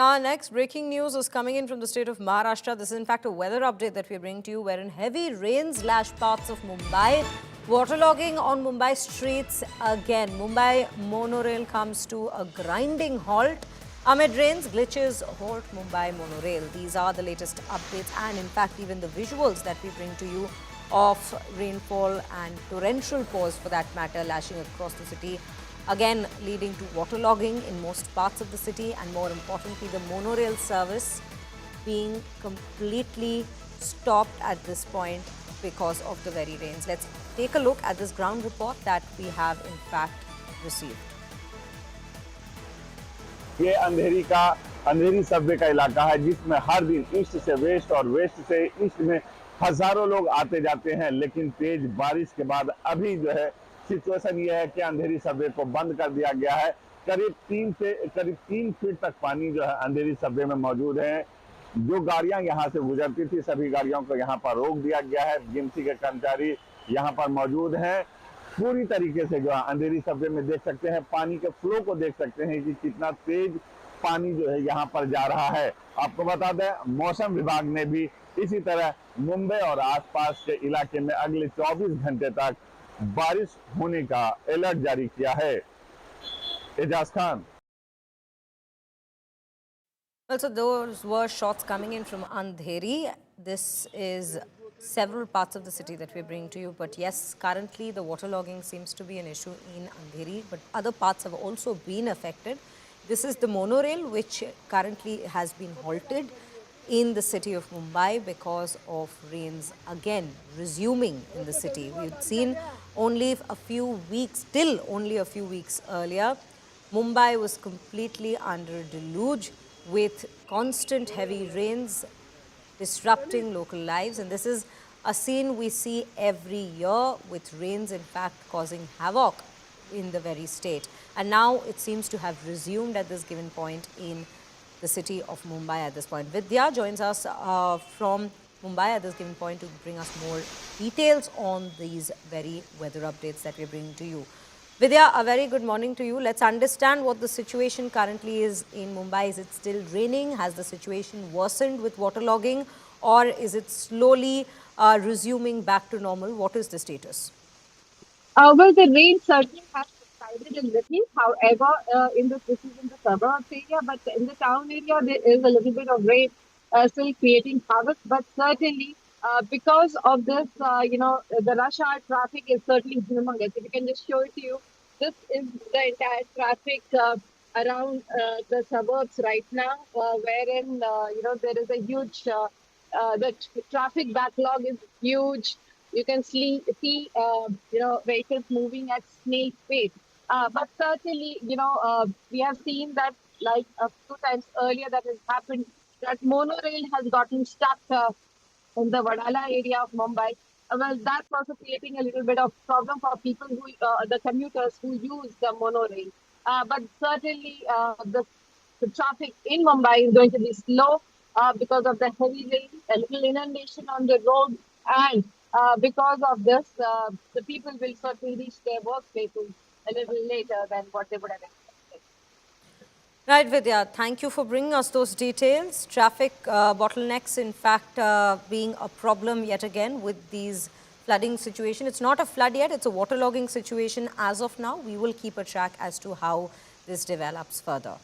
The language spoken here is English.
Now, our next breaking news is coming in from the state of Maharashtra. This is, in fact, a weather update that we are bringing to you, wherein heavy rains lash parts of Mumbai. Waterlogging on Mumbai streets again. Mumbai monorail comes to a grinding halt. Amid rains, glitches halt Mumbai monorail. These are the latest updates and, in fact, even the visuals that we bring to you of rainfall and torrential pours, for that matter, lashing across the city, again leading to waterlogging in most parts of the city, and more importantly, the monorail service being completely stopped at this point because of the very rains. Let's take a look at this ground report that we have in fact received. ये अंधेरी Subway का इलाका है, जिसमें हर दिन east से waste और waste से east में हजारों लोग आते जाते हैं। लेकिन तेज बारिश के बाद अभी जो है सिचुएशन ये है कि अंधेरी सबवे को बंद कर दिया गया है। करीब 3 फीट तक पानी जो है अंधेरी सबवे में मौजूद है। जो गाड़ियां यहां से गुजरती थी, सभी गाड़ियों को यहां पर रोक दिया गया है। बीएमसी के कर्मचारी यहां पर मौजूद हैं। पूरी तरीके से जो है अंधेरी सबवे में देख सकते हैं, पानी के फ्लो को देख सकते हैं कि कितना तेज पानी जो है यहाँ पर जा रहा है। आपको बता दें, मौसम विभाग ने भी इसी तरह मुंबई और आसपास के इलाके में अगले 24 घंटे तक बारिश होने का अलर्ट जारी किया है। Ejaz Khan. Well, so those were shots coming in from Andheri. This is several parts of the city that we bring to you. But yes, currently the waterlogging seems to be an issue in Andheri, but other parts have also been affected. This is the monorail, which currently has been halted in the city of Mumbai because of rains again resuming in the city. We've seen only a few weeks, till only a few weeks earlier, Mumbai was completely under a deluge with constant heavy rains disrupting local lives. And this is a scene we see every year, with rains in fact causing havoc in the very state. And now it seems to have resumed at this given point in the city of Mumbai at this point. Vidya joins us from Mumbai at this given point to bring us more details on these very weather updates that we're bringing to you. Vidya, a very good morning to you. Let's understand what the situation currently is in Mumbai. Is it still raining? Has the situation worsened with waterlogging, or is it slowly resuming back to normal? What is the status? Well, the rain certainly has subsided a little. However, this is in the suburbs area, but in the town area, there is a little bit of rain still creating havoc. But certainly, because of this, the rush hour traffic is certainly humongous. If you can just show it to you, this is the entire traffic around the suburbs right now, wherein there is a huge the traffic backlog is huge. You can see vehicles moving at snail pace. But certainly, we have seen that, like a few times earlier that has happened, that monorail has gotten stuck in the Wadala area of Mumbai. Well, that's also creating a little bit of problem for people who, the commuters who use the monorail. But certainly, the traffic in Mumbai is going to be slow because of the heavy rain, a little inundation on the road, and because of this, the people will certainly reach their workplaces a little later than what they would have expected. Right, Vidya. Thank you for bringing us those details. Traffic bottlenecks, in fact, being a problem yet again with these flooding situation. It's not a flood yet, it's a waterlogging situation as of now. We will keep a track as to how this develops further.